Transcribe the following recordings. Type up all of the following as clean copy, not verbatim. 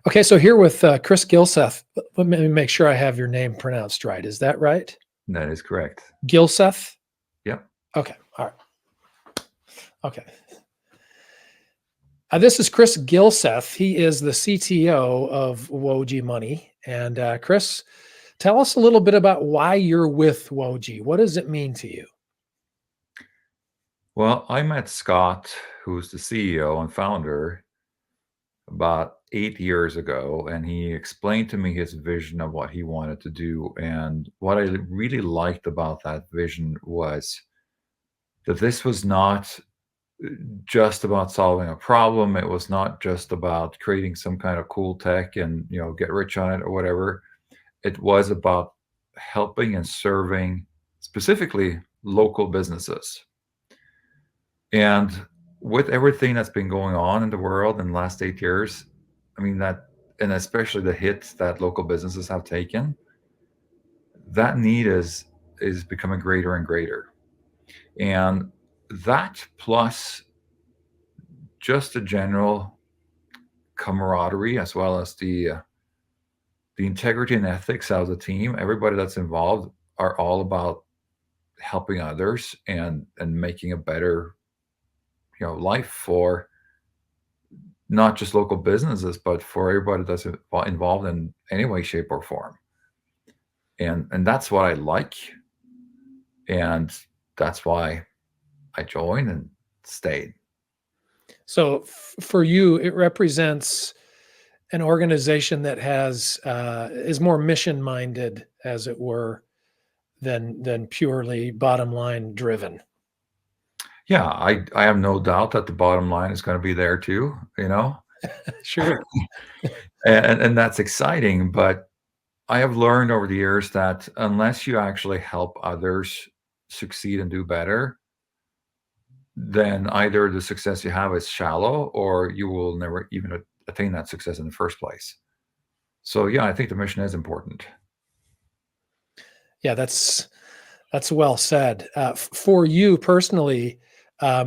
Okay, so here with Chris Gylseth. Let me make sure I have your name pronounced right. Is that right? That is correct. Gylseth? Yep. Okay, all right. Okay. This is Chris Gylseth. He is the CTO of Woje Money. And Chris, tell us a little bit about why you're with Woje. What does it mean to you? Well, I met Scott, who's the CEO and founder, about 8 years ago, and he explained to me his vision of what he wanted to do. And what I really liked about that vision was that this was not just about solving a problem. It was not just about creating some kind of cool tech and get rich on it or whatever. It was about helping and serving specifically local businesses. And with everything that's been going on in the world in the last 8 years, I mean, and especially the hits that local businesses have taken, that need is becoming greater and greater. And that plus just the general camaraderie as well as the integrity and ethics of the team, everybody that's involved are all about helping others and making a better life for not just local businesses, but for everybody that's involved in any way, shape, or form. And that's what I like, and that's why I joined and stayed. So for you, it represents an organization that has is more mission minded, as it were, than purely bottom line driven. Yeah, I have no doubt that the bottom line is going to be there too, Sure. and that's exciting. But I have learned over the years that unless you actually help others succeed and do better, then either the success you have is shallow or you will never even attain that success in the first place. So yeah, I think the mission is important. Yeah, that's well said. For you personally,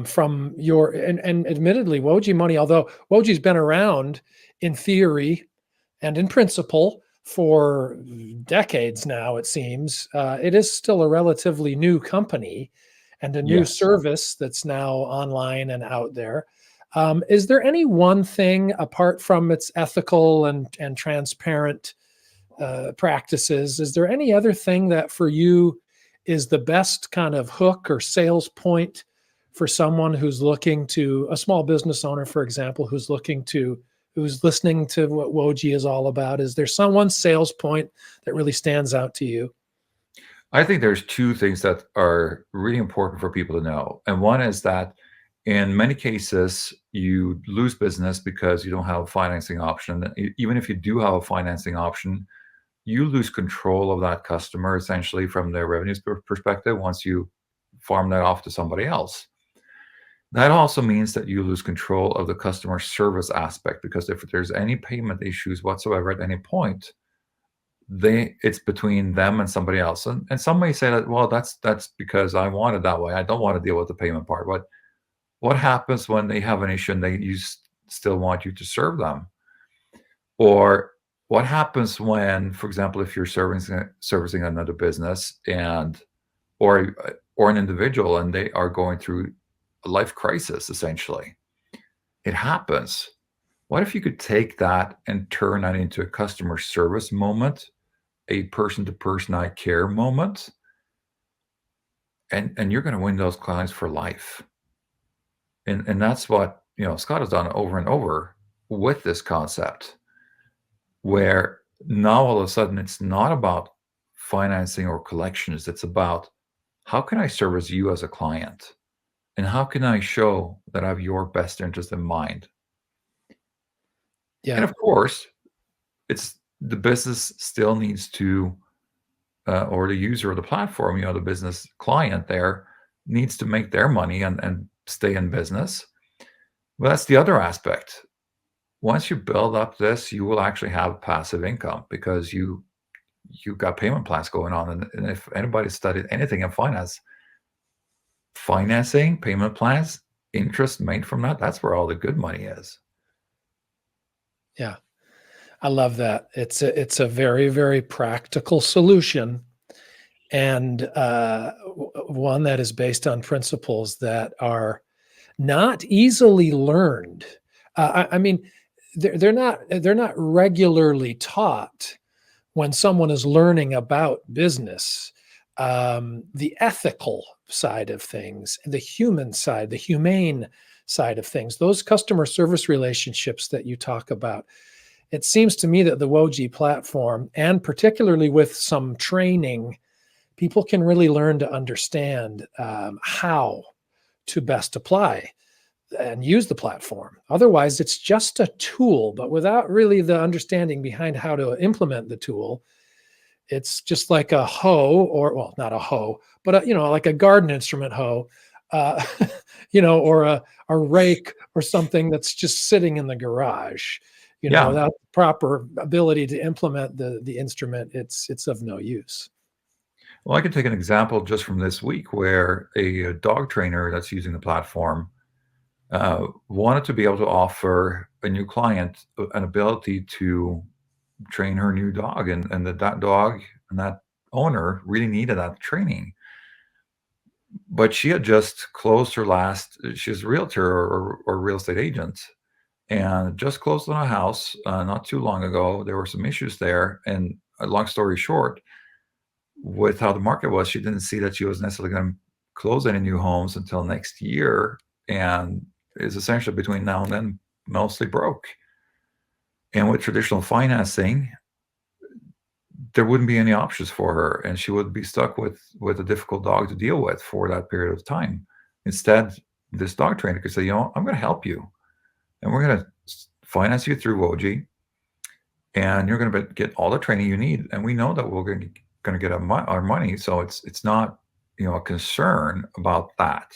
from your and admittedly, Woje Money, although Woje's been around in theory and in principle for decades now, it seems it is still a relatively new company and a new Yes. service that's now online and out there. Is there any one thing apart from its ethical and transparent practices? Is there any other thing that for you is the best kind of hook or sales point for someone who's looking to a small business owner, for example, who's listening to what Woje is all about? Is there some one sales point that really stands out to you? I think there's two things that are really important for people to know. And one is that in many cases, you lose business because you don't have a financing option. Even if you do have a financing option, you lose control of that customer essentially from their revenues perspective once you farm that off to somebody else. That also means that you lose control of the customer service aspect because if there's any payment issues whatsoever at any point, it's between them and somebody else. And some may say that, well, that's because I want it that way. I don't want to deal with the payment part. But what happens when they have an issue and you still want you to serve them? Or what happens when, for example, if you're servicing another business or an individual and they are going through a life crisis, essentially? It happens. What if you could take that and turn that into a customer service moment, a person-to-person I care moment, and you're going to win those clients for life. And that's what Scott has done over and over with this concept, where now all of a sudden it's not about financing or collections. It's about how can I service you as a client? And how can I show that I have your best interest in mind? And Yeah. of course, it's the business still needs to, or the user of the platform, the business client there needs to make their money and stay in business. But that's the other aspect. Once you build up this, you will actually have passive income because you've got payment plans going on. And if anybody studied anything in finance, financing, payment plans, interest made from that, that's where all the good money is. Yeah. I love that. It's a very, very practical solution, and one that is based on principles that are not easily learned. I mean, they're not regularly taught when someone is learning about business. The ethical side of things, the human side, the humane side of things, those customer service relationships that you talk about. It seems to me that the Woje platform, and particularly with some training, people can really learn to understand how to best apply and use the platform. Otherwise, it's just a tool, but without really the understanding behind how to implement the tool, it's just like a hoe, or well, not a hoe, but like a garden instrument hoe, uh, or a rake or something that's just sitting in the garage. Yeah. Without proper ability to implement the instrument, it's of no use. Well, I can take an example just from this week where a dog trainer that's using the platform wanted to be able to offer a new client an ability to train her new dog, and that dog and that owner really needed that training. But she had just closed her last. She's a realtor or real estate agent, and just closed on a house not too long ago. There were some issues there, and long story short, with how the market was, she didn't see that she was necessarily going to close any new homes until next year, and is essentially between now and then mostly broke. And with traditional financing, there wouldn't be any options for her, and she would be stuck with a difficult dog to deal with for that period of time. Instead, this dog trainer could say, I'm going to help you, and we're going to finance you through Woje, and you're going to get all the training you need, and we know that we're going to get our money, so it's not a concern about that.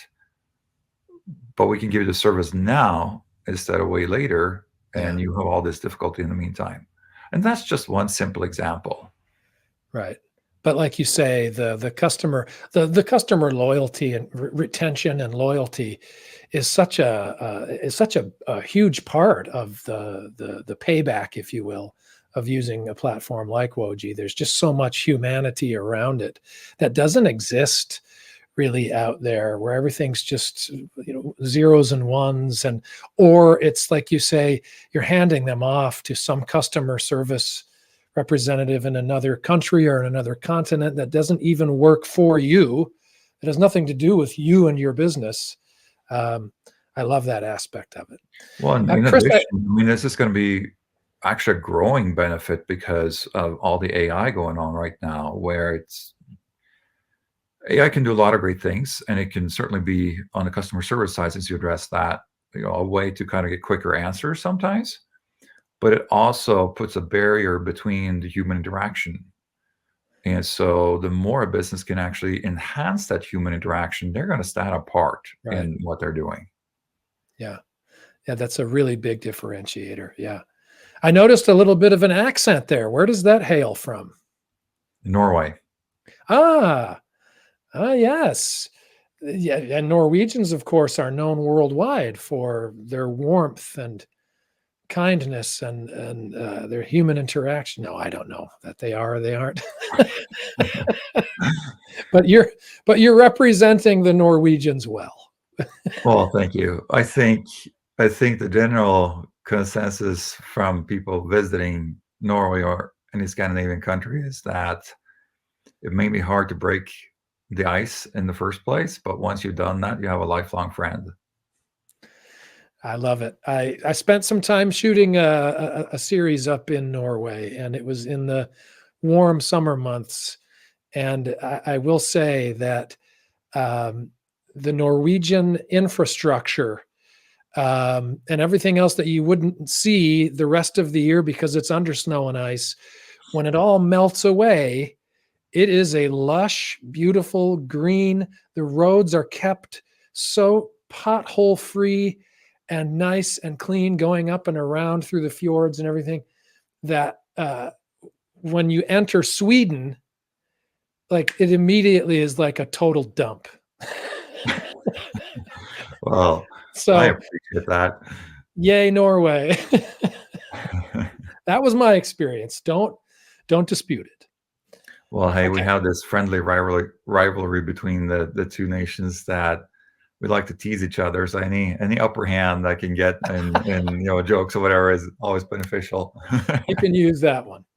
But we can give you the service now instead of way later, and Yeah. you have all this difficulty in the meantime. And that's just one simple example. Right. But like you say, the customer the customer loyalty and retention and loyalty is such a huge part of the payback, if you will, of using a platform like Woje. There's just so much humanity around it that doesn't exist really out there, where everything's just zeros and ones, or it's like you say, you're handing them off to some customer service representative in another country or in another continent that doesn't even work for you. It has nothing to do with you and your business. Um, I love that aspect of it. Well, and in Chris, addition, I mean, this is going to be actually a growing benefit because of all the AI going on right now, where AI can do a lot of great things, and it can certainly be on the customer service side, since you address that, a way to kind of get quicker answers sometimes. But it also puts a barrier between the human interaction. And so the more a business can actually enhance that human interaction, they're going to stand apart right? in what they're doing. Yeah, yeah, that's a really big differentiator. Yeah, I noticed a little bit of an accent there. Where does that hail from? Norway. Ah, yes. Yeah, and Norwegians, of course, are known worldwide for their warmth and kindness and their human interaction. No, I don't know that they are or they aren't. but you're representing the Norwegians well. Well, thank you. I think the general consensus from people visiting Norway or any Scandinavian country is that it may be hard to break the ice in the first place, but once you've done that, you have a lifelong friend. I love it. I spent some time shooting a series up in Norway, and it was in the warm summer months. And I will say that um, the Norwegian infrastructure and everything else that you wouldn't see the rest of the year because it's under snow and ice, when it all melts away, it is a lush, beautiful green. The roads are kept so pothole free and nice and clean going up and around through the fjords and everything that when you enter Sweden, like it immediately is like a total dump. Well, I So, appreciate that. yay, Norway. That was my experience. Don't dispute it. Well, hey, we Okay. have this friendly rivalry between the two nations that we like to tease each other. So any upper hand I can get in jokes or whatever is always beneficial. You can use that one.